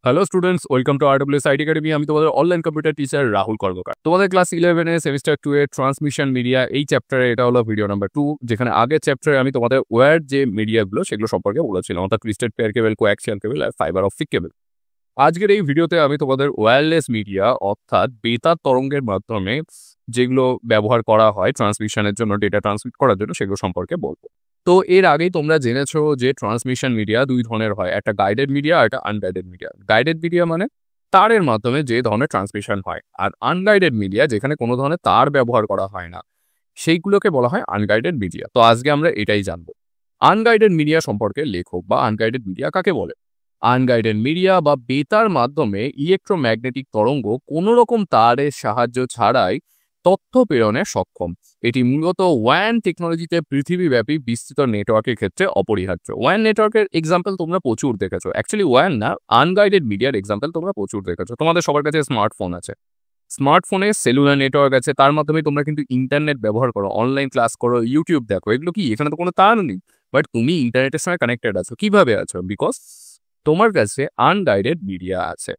Hello students, welcome to RWS IT academy. আমি তোমাদের online computer teacher Rahul কর্মকার। তোমাদের class 11 এ semester 2 এর ট্রান্সমিশন মিডিয়া এই চ্যাপ্টারে এটা হলো ভিডিও নাম্বার 2, যেখানে আগের চ্যাপ্টারে আমি তোমাদের ওয়্যার যে মিডিয়াগুলো সেগুলো সম্পর্কে বলেছিলাম, অর্থাৎ twisted pair cable, coaxial cable আর ফাইবার অপটিক কেবল। আজকের এই ভিডিওতে আমি তোমাদের ওয়্যারলেস মিডিয়া অর্থাৎ বেতার তরঙ্গের মাধ্যমে যেগুলো ব্যবহার করা হয় ট্রান্সমিশনের জন্য, ডেটা ট্রান্সমিট করার জন্য, সেগুলো সম্পর্কে বলবো। তো এর আগেই তোমরা জেনেছো যে ট্রান্সমিশন মিডিয়া দুই ধরনের হয়, একটা গাইডেড মিডিয়া আর একটা আনগাইডেড মিডিয়া। গাইডেড মিডিয়া মানে তারের মাধ্যমে যে ধরনের ট্রান্সমিশন হয়, আর আনগাইডেড মিডিয়া যেখানে কোনো ধরনের তার ব্যবহার করা হয় না, সেইগুলোকে বলা হয় আনগাইডেড মিডিয়া। তো আজকে আমরা এটাই জানবো। আনগাইডেড মিডিয়া সম্পর্কে লেখো বা আনগাইডেড মিডিয়া কাকে বলে। আনগাইডেড মিডিয়া বা বেতার মাধ্যমে ইলেকট্রোম্যাগনেটিক তরঙ্গ কোনো রকম তারের সাহায্য ছাড়াই তথ্য প্রেরণে সক্ষম। এটি মূলত ওয়ান টেকনোলজিতে পৃথিবীব্যাপী বিস্তৃত নেটওয়ার্কের ক্ষেত্রে অপরিহার্য। ওয়ান নেটওয়ার্কের এক্সাম্পল তোমরা প্রচুর দেখেছো, অ্যাকচুয়ালি ওয়ান না, আনগাইডেড মিডিয়ার এক্সাম্পল তোমরা প্রচুর দেখেছো। তোমাদের সবার কাছে স্মার্টফোন আছে, স্মার্টফোনে সেলুলার নেটওয়ার্ক আছে, তার মাধ্যমে তোমরা কিন্তু ইন্টারনেট ব্যবহার করো, অনলাইন ক্লাস করো, ইউটিউব দেখো। এগুলো কি, এখানে তো কোনো তার নেই, বাট তুমি ইন্টারনেটের সঙ্গে কানেক্টেড আছো। কিভাবে আছো? বিকজ তোমার কাছে আনগাইডেড মিডিয়া আছে।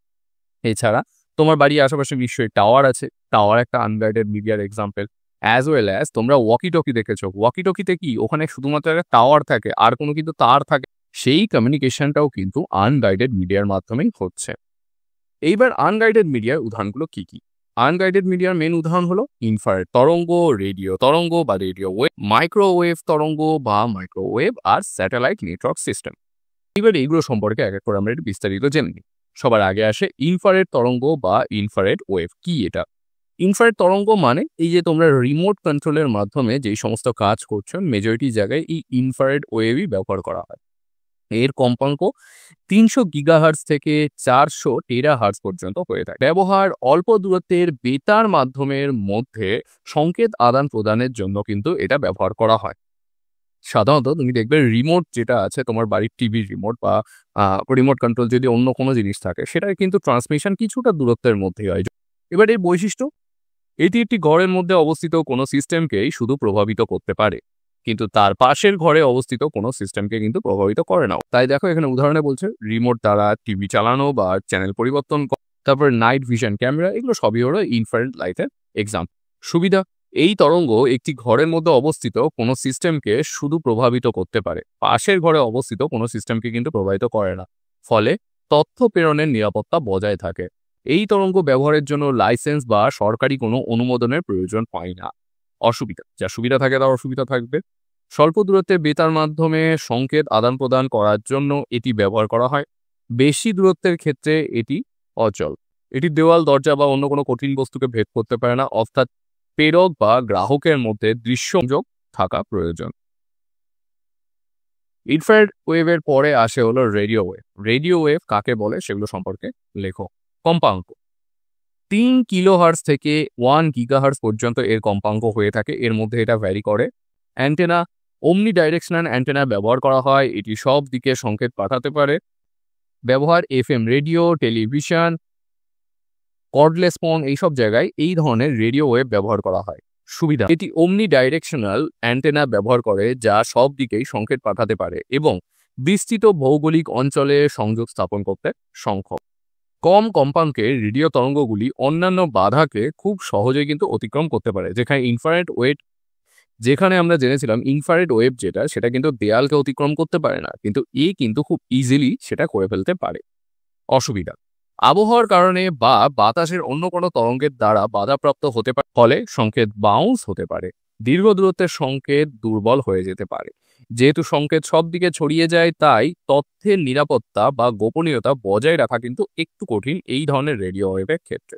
এছাড়া তোমার বাড়ির আশেপাশে নিশ্চয়ই টাওয়ার আছে, টাওয়ার একটা আনগাইডেড মিডিয়ার এক্সাম্পল। অ্যাজ ওয়েল অ্যাজ তোমরা ওয়াকি টকি দেখেছো, ওয়াকি টকিতে কি ওখানে শুধুমাত্র একটা টাওয়ার থাকে, আর কোনো কিন্তু তার থাকে, সেই কমিউনিকেশনটাও কিন্তু আনগাইডেড মিডিয়ার মাধ্যমেই হচ্ছে। এইবার আনগাইডেড মিডিয়ার উদাহরণগুলো কি কি? আনগাইডেড মিডিয়ার মেন উদাহরণ হলো ইনফ্রারেড তরঙ্গ, রেডিও তরঙ্গ বা রেডিও ওয়েভ, মাইক্রোওয়েভ তরঙ্গ বা মাইক্রোওয়েভ, আর স্যাটেলাইট নেটওয়ার্ক সিস্টেম। এবার এইগুলো সম্পর্কে এক এক করে আমরা একটু বিস্তারিত জেনে নিই। সবার আগে আসে ইনফ্রারেড তরঙ্গ বা ইনফ্রারেড ওয়েভ। কি এটা? ইনফ্রারেড তরঙ্গ মানে এই যে তোমরা রিমোট কন্ট্রোলের মাধ্যমে যেই সমস্ত কাজ করছো, মেজরিটি জায়গায় এই ইনফ্রারেড ওয়েভই ব্যবহার করা হয়। এর কম্পাঙ্ক 300 গিগাহার্টজ থেকে 400 টেরাহার্টজ পর্যন্ত হয়ে থাকে। ব্যবহার অল্প দূরত্বের বেতার মাধ্যমের মধ্যে সংকেত আদান প্রদানের জন্য কিন্তু এটা ব্যবহার করা হয়। সাধারণত তুমি দেখবে রিমোট যেটা আছে তোমার বাড়ির টিভি রিমোট বা রিমোট কন্ট্রোল যদি অন্য কোনো জিনিস থাকে, সেটার কিন্তু ট্রান্সমিশন কিছুটা দূরত্বের মধ্যেই হয়। এবার এই বৈশিষ্ট্য, এটি একটি ঘরের মধ্যে অবস্থিত কোনো সিস্টেমকেই শুধু প্রভাবিত করতে পারে, কিন্তু তার পাশের ঘরে অবস্থিত কোনো সিস্টেমকে কিন্তু প্রভাবিত করে না। তাই দেখো এখানে উদাহরণে বলছে রিমোট দ্বারা টিভি চালানো বা চ্যানেল পরিবর্তন করা, তারপর নাইট ভিশন ক্যামেরা, এগুলো সবই হলো ইনফ্রারেড লাইটের এক্সাম্পল। সুবিধা, এই তরঙ্গ একটি ঘরের মধ্যে অবস্থিত কোনো সিস্টেমকে শুধু প্রভাবিত করতে পারে, পাশের ঘরে অবস্থিত কোনো সিস্টেমকে কিন্তু প্রভাবিত করে না। ফলে তথ্য প্রেরণের নিরাপত্তা বজায় থাকে। এই তরঙ্গ ব্যবহারের জন্য লাইসেন্স বা সরকারি কোনো অনুমোদনের প্রয়োজন হয় না। অসুবিধা, যা সুবিধা থাকে তার অসুবিধা থাকবে। স্বল্প দূরত্বে বেতার মাধ্যমে সংকেত আদান প্রদান করার জন্য এটি ব্যবহার করা হয়। বেশি দূরত্বের ক্ষেত্রে এটি অচল। এটি দেওয়াল, দরজা বা অন্য কোনো কঠিন বস্তুকে ভেদ করতে পারে না, অর্থাৎ প্রেরক বা গ্রাহকের মধ্যে দৃশ্য সংযোগ থাকা প্রয়োজন। ইনফ্রারেড ওয়েভের পরে আসে হলো রেডিও ওয়েভ। রেডিও ওয়েভ কাকে বলে সেগুলো সম্পর্কে লেখো। কম্পাঙ্ক 3 কিলোহার্টজ থেকে 1 গিগাহার্টজ পর্যন্ত এর কম্পাঙ্ক হয়ে থাকে, এর মধ্যে এটা ভ্যারি করে। অ্যান্টেনা, ওমনি ডাইরেকশনাল অ্যান্টেনা ব্যবহার করা হয়, এটি সব দিকে সংকেত পাঠাতে পারে। ব্যবহার FM radio, television, cordless phone, এইসব জায়গায় এই ধরনের রেডিও ওয়েভ ব্যবহার করা হয়। সুবিধা, এটি ওমনি ডাইরেকশনাল অ্যান্টেনা ব্যবহার করে, যা সব দিকেই সংকেত পাঠাতে পারে এবং বিস্তৃত ভৌগোলিক অঞ্চলে সংযোগ স্থাপন করতে সক্ষম। কম কম্পাঙ্কের রেডিও তরঙ্গগুলি অন্যান্য বাধাকে খুব সহজেই কিন্তু অতিক্রম করতে পারে, যেখানে ইনফ্রারেড ওয়েভ, যেখানে আমরা জেনেছিলাম ইনফ্রারেড ওয়েভ যেটা, সেটা কিন্তু দেয়ালকে অতিক্রম করতে পারে না, কিন্তু কিন্তু খুব ইজিলি সেটা করে ফেলতে পারে। অসুবিধা, আবহাওয়ার কারণে বা বাতাসের অন্য কোনো তরঙ্গের দ্বারা বাধাপ্রাপ্ত হতে পারে, ফলে সংকেত বাউন্স হতে পারে। দীর্ঘ দূরত্বের সংকেত দুর্বল হয়ে যেতে পারে। যেহেতু সংকেত সব দিকে ছড়িয়ে যায়, তাই তথ্যের নিরাপত্তা বা গোপনীয়তা বজায় রাখা কিন্তু একটু কঠিন এই ধরনের রেডিও ওয়েভের ক্ষেত্রে।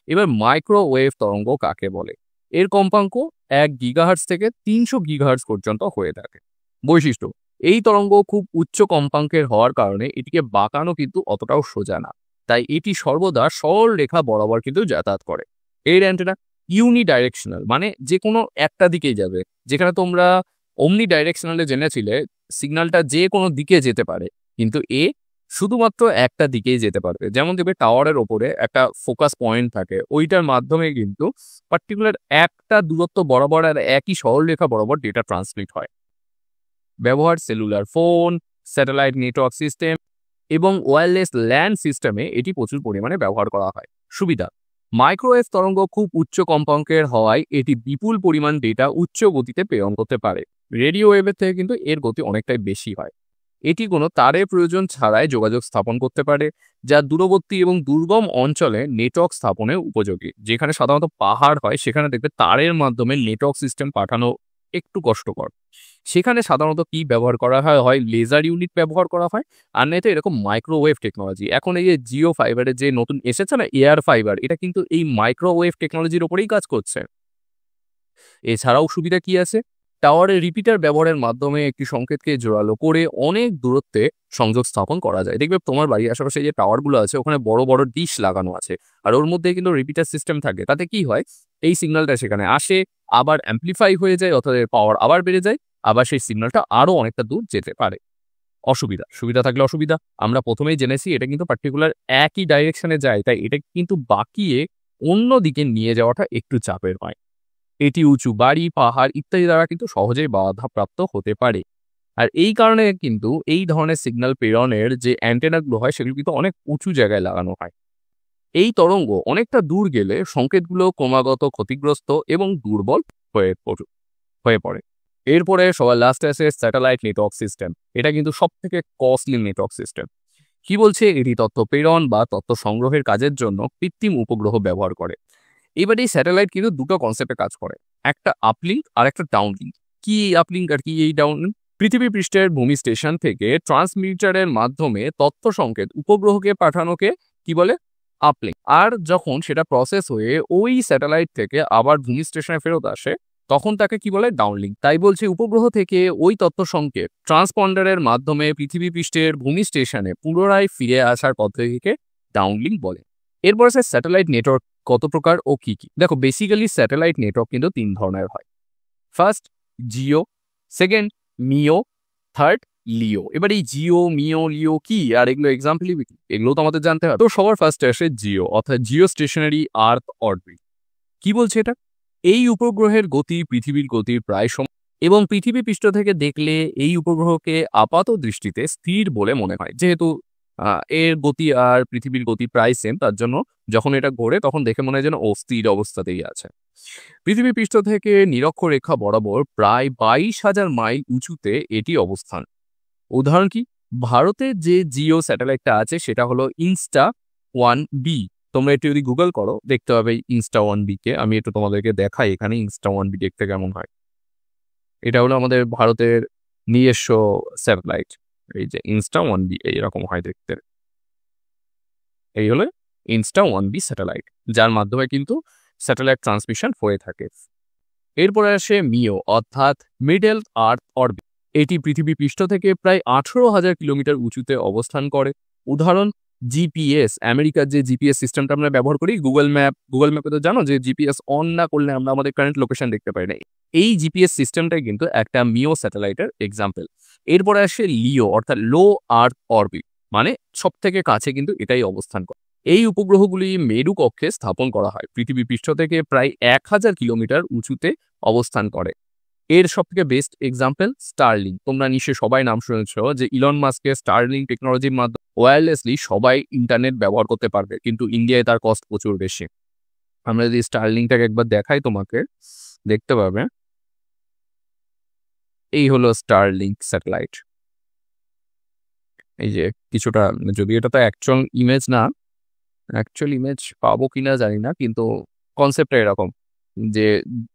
এবার মাইক্রোওয়েভ তরঙ্গ কাকে বলে? এর কম্পাঙ্ক 1 গিগাহার্টজ থেকে 300 গিগাহার্টজ পর্যন্ত হয়ে থাকে। বৈশিষ্ট্য, এই তরঙ্গ খুব উচ্চ কম্পাঙ্কের হওয়ার কারণে এটিকে বাঁকানো কিন্তু অতটাও সোজা না, তাই এটি সর্বদা সরল রেখা বরাবর কিন্তু যাতায়াত করে। এর অ্যান্টেনা ইউনি ডাইরেকশনাল, মানে যে কোনো একটা দিকেই যাবে। যেখানে তোমরা অমনি ডাইরেকশনালে জেনেছিলে সিগন্যালটা যে কোনো দিকে যেতে পারে, কিন্তু শুধুমাত্র একটা দিকেই যেতে পারবে। যেমন দেখবে টাওয়ারের ওপরে একটা ফোকাস পয়েন্ট থাকে, ওইটার মাধ্যমে কিন্তু পার্টিকুলার একটা দূরত্ব বরাবর আর একই সরলরেখা বরাবর ডেটা ট্রান্সমিট হয়। ব্যবহার cellular phone, satellite network system, এবং ওয়্যারলেস ল্যান্ড সিস্টেমে এটি প্রচুর পরিমাণে ব্যবহার করা হয়। সুবিধা: মাইক্রোওয়েভ তরঙ্গ খুব উচ্চ কম্পাঙ্কের হওয়ায় এটি বিপুল পরিমাণ ডেটা উচ্চ গতিতে প্রেরণ করতে পারে। রেডিও ওয়েভের থেকে কিন্তু এর গতি অনেকটাই বেশি হয়। এটি কোনো তারের প্রয়োজন ছাড়াই যোগাযোগ স্থাপন করতে পারে, যা দূরবর্তী এবং দুর্গম অঞ্চলে নেটওয়ার্ক স্থাপনে উপযোগী। যেখানে সাধারণত পাহাড় হয় সেখানে দেখবে তারের মাধ্যমে নেটওয়ার্ক সিস্টেম পাঠানো একটু কষ্টকর। সেখানে সাধারণত কি ব্যবহার করা হয়, হয় লেজার ইউনিট ব্যবহার করা হয়, আর নয়তো এরকম মাইক্রোওয়েভ টেকনোলজি। এখন এই যে জিও ফাইবারের যে নতুন এসেছে না, এয়ার ফাইবার, এটা কিন্তু এই মাইক্রোওয়েভ টেকনোলজির ওপরেই কাজ করছে। এছাড়াও সুবিধা কি আছে? টাওয়ারের রিপিটার ব্যবহারের মাধ্যমে একটি সংকেতকে জোরালো করে অনেক দূরত্বে সংযোগ স্থাপন করা যায়। দেখবে তোমার বাড়ির আশেপাশে যে টাওয়ারগুলো আছে ওখানে বড় বড় ডিশ লাগানো আছে, আর ওর মধ্যে কিন্তু রিপিটার সিস্টেম থাকে। তাতে কি হয়, এই সিগন্যালটা সেখানে আসে, আবার অ্যাম্প্লিফাই হয়ে যায়, অর্থাৎ এর পাওয়ার আবার বেড়ে যায়, আবার সেই সিগন্যালটা আরো অনেকটা দূর যেতে পারে। সুবিধা থাকলে অসুবিধা আমরা প্রথমেই জেনেছি, এটা কিন্তু পার্টিকুলার একই ডাইরেকশনে যায়, তাই এটা কিন্তু বাকিয়ে অন্য দিকে নিয়ে যাওয়াটা একটু চাপের হয়। এটি উঁচু বাড়ি, পাহাড় ইত্যাদি দ্বারা কিন্তু সহজেই বাধাপ্রাপ্ত হতে পারে। আর এই কারণে কিন্তু এই ধরনের সিগন্যাল প্রেরণের যে অ্যান্টেনাগুলো হয় সেগুলো কিন্তু অনেক উঁচু জায়গায় লাগানো হয়। এই তরঙ্গ অনেকটা দূর গেলে সংকেতগুলো ক্রমাগত ক্ষতিগ্রস্ত এবং দুর্বল হয়ে পড়ে। এরপরে সবার লাস্টে আসে স্যাটেলাইট নেটওয়ার্ক সিস্টেম। এটা কিন্তু সব থেকে কস্টলি নেটওয়ার্ক সিস্টেম। কি বলছে, এটি তথ্য প্রেরণ বা তথ্য সংগ্রহের কাজের জন্য কৃত্রিম উপগ্রহ ব্যবহার করে। এবার এই স্যাটেলাইট কিন্তু দুটো কনসেপ্টে কাজ করে, একটা আপলিঙ্ক আর একটা ডাউনলিঙ্ক। কি এই আপলিঙ্ক আর কি এই ডাউনলিঙ্ক? পৃথিবী পৃষ্ঠের ভূমি স্টেশন থেকে ট্রান্সমিটারের মাধ্যমে তথ্য সংকেত উপগ্রহকে পাঠানোকে কি বলে? আপলিঙ্ক। আর যখন সেটা প্রসেস হয়ে ওই স্যাটেলাইট থেকে আবার ভূমি স্টেশনে ফেরত আসে তখন তাকে কি বলে? ডাউনলিঙ্ক। তাই বলছে উপগ্রহ থেকে ওই তথ্য সংকেত ট্রান্সপন্ডারের মাধ্যমে পৃথিবী পৃষ্ঠের ভূমি স্টেশনে পুনরায় ফিরে আসার পদ্ধতিকে ডাউনলিঙ্ক বলে। এরপর আছে স্যাটেলাইট নেটওয়ার্ক কত প্রকার ও কি কি। দেখো, বেসিক্যালি স্যাটেলাইট নেটওয়ার্ক কিন্তু 3 ধরনের হয়। ফার্স্ট জিও, সেকেন্ড মিও, থার্ড লিও। এবার এই জিও, মিও, লিও কি আর এগুলো এক্সাম্পল কি, এগুলো তো আমাদের জানতে হবে। তো সবার ফার্স্টে আসে জিও, অর্থাৎ জিও স্টেশনারি আর্থ অরবিট। কি বলছে এটা? এই উপগ্রহের গতি পৃথিবীর গতির প্রায় সমান এবং পৃথিবী পৃষ্ঠ থেকে দেখলে এই উপগ্রহকে আপাত দৃষ্টিতে স্থির বলে মনে হয়। যেহেতু এর গতি আর পৃথিবীর গতি প্রায় সেম, তার জন্য যখন এটা ঘোরে তখন দেখে মনে হয় যেন অস্থির অবস্থাতেই আছে। পৃথিবী পৃষ্ঠ থেকে নিরক্ষরেখা বরাবর প্রায় 22,000 মাইল উঁচুতে এটি অবস্থান। উদাহরণ কি? ভারতের যে জিও স্যাটেলাইটটা আছে সেটা হলো ইনস্টা-1B। তোমরা একটু যদি গুগল করো দেখতে পাবে ইনস্টা-1B কে। আমি একটু তোমাদেরকে দেখাই এখানে ইনস্টা-1B দেখতে কেমন হয়। এটা হলো আমাদের ভারতের নিজস্ব স্যাটেলাইট। এই যে ইনস্টা-1B এইরকম হয় দেখতে। এই হলো ইনস্টা-1B স্যাটেলাইট, যার মাধ্যমে কিন্তু স্যাটেলাইট ট্রান্সমিশন হয়ে থাকে। এরপরে আসে মিও, অর্থাৎ মিডল আর্থ অরবিট। এটি পৃথিবী পৃষ্ঠ থেকে প্রায় 18,000 কিলোমিটার উঁচুতে অবস্থান করে। উদাহরণ জিপিএস, আমেরিকার যে জিপিএস সিস্টেমটা আমরা ব্যবহার করি, গুগল ম্যাপে তো জানো যে জিপিএস অন না করলে আমরা আমাদের কারেন্ট লোকেশন দেখতে পাই না। এই জিপিএস সিস্টেমটাই কিন্তু একটা মিও স্যাটেলাইটের এক্সাম্পল। এরপরে আসে লিও, অর্থাৎ লো আর্থ অরবিট, মানে সব থেকে কাছে কিন্তু এটাই অবস্থান করে। এই উপগ্রহগুলি মেরু কক্ষে স্থাপন করা হয়, পৃথিবী পৃষ্ঠ থেকে প্রায় 1000 কিলোমিটার উঁচুতে অবস্থান করে। এর সবথেকে বেস্ট এক্সাম্পল স্টারলিংক। তোমরা নিশ্চয়ই সবাই নাম শুনেছ যে ইলন মাস্কের স্টারলিংক টেকনোলজির মাধ্যমে ওয়্যারলেসলি সবাই ইন্টারনেট ব্যবহার করতে পারবে, কিন্তু ইন্ডিয়ায় তার কস্ট প্রচুর বেশি। আমরা যদি স্টারলিংকটাকে একবার দেখাই তোমাকে, দেখতে পাবে এই হলো স্টারলিংক স্যাটেলাইট। এই যে কিছুটা, যদি এটা তো অ্যাকচুয়াল ইমেজ না, অ্যাকচুয়াল ইমেজ পাবো কিনা জানি না, কিন্তু কনসেপ্টটা এরকম যে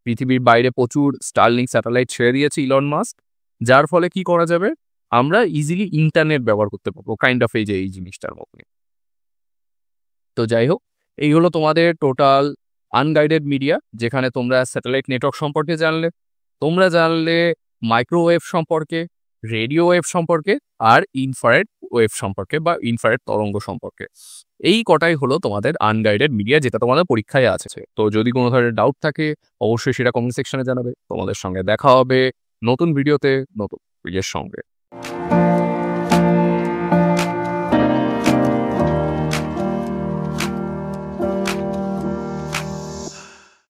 পৃথিবীর বাইরে প্রচুর স্টারলিংক স্যাটেলাইট ছেড়ে দিয়েছে ইলন মাস্ক, যার ফলে কি করা যাবে, আমরা ইজিলি ইন্টারনেট ব্যবহার করতে পারবো, কাইন্ড অফ এই জিনিসটার মধ্যে। তো যাই হোক, এই হলো তোমাদের টোটাল আনগাইডেড মিডিয়া, যেখানে তোমরা স্যাটেলাইট নেটওয়ার্ক সম্পর্কে জানলে, তোমরা জানলে মাইক্রোওয়েভ সম্পর্কে, রেডিও ওয়েভ সম্পর্কে, আর ইনফ্রারেড ওয়েভ সম্পর্কে বা ইনফ্রারেড তরঙ্গ সম্পর্কে। এই কটাই হলো তোমাদের আনগাইডেড মিডিয়া, যেটা তোমাদের পরীক্ষায় আছে। তো যদি কোনো ধরনের ডাউট থাকে অবশ্যই সেটা কমেন্ট সেকশনে জানাবে। তোমাদের সঙ্গে দেখা হবে নতুন ভিডিওতে নতুন ভিডিওর সঙ্গে।